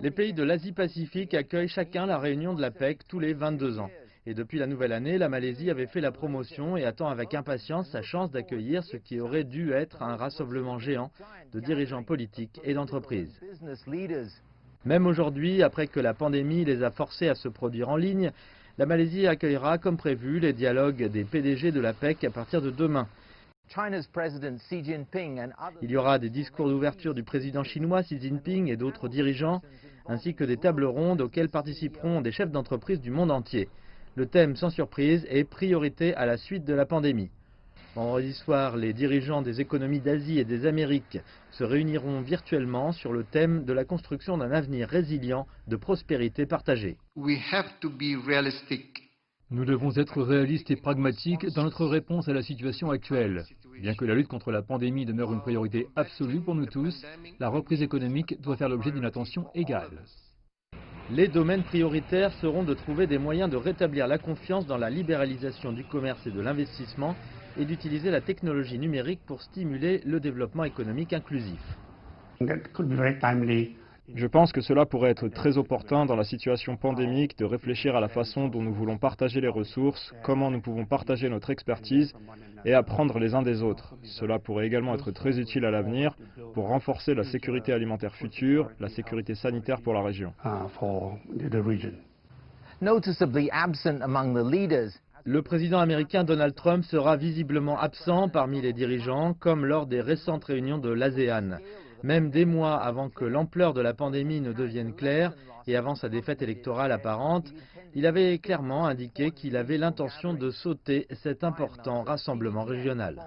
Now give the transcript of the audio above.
Les pays de l'Asie-Pacifique accueillent chacun la réunion de l'APEC tous les 22 ans. Et depuis la nouvelle année, la Malaisie avait fait la promotion et attend avec impatience sa chance d'accueillir ce qui aurait dû être un rassemblement géant de dirigeants politiques et d'entreprises. Même aujourd'hui, après que la pandémie les a forcés à se produire en ligne, la Malaisie accueillera comme prévu les dialogues des PDG de l'APEC à partir de demain. Il y aura des discours d'ouverture du président chinois Xi Jinping et d'autres dirigeants, ainsi que des tables rondes auxquelles participeront des chefs d'entreprise du monde entier. Le thème, sans surprise, est priorité à la suite de la pandémie. Vendredi soir, les dirigeants des économies d'Asie et des Amériques se réuniront virtuellement sur le thème de la construction d'un avenir résilient de prospérité partagée. Nous devons être réalistes et pragmatiques dans notre réponse à la situation actuelle. Bien que la lutte contre la pandémie demeure une priorité absolue pour nous tous, la reprise économique doit faire l'objet d'une attention égale. Les domaines prioritaires seront de trouver des moyens de rétablir la confiance dans la libéralisation du commerce et de l'investissement et d'utiliser la technologie numérique pour stimuler le développement économique inclusif. Je pense que cela pourrait être très opportun dans la situation pandémique de réfléchir à la façon dont nous voulons partager les ressources, comment nous pouvons partager notre expertise et apprendre les uns des autres. Cela pourrait également être très utile à l'avenir pour renforcer la sécurité alimentaire future, la sécurité sanitaire pour la région. Le président américain Donald Trump sera visiblement absent parmi les dirigeants, comme lors des récentes réunions de l'ASEAN. Même des mois avant que l'ampleur de la pandémie ne devienne claire et avant sa défaite électorale apparente, il avait clairement indiqué qu'il avait l'intention de sauter cet important rassemblement régional.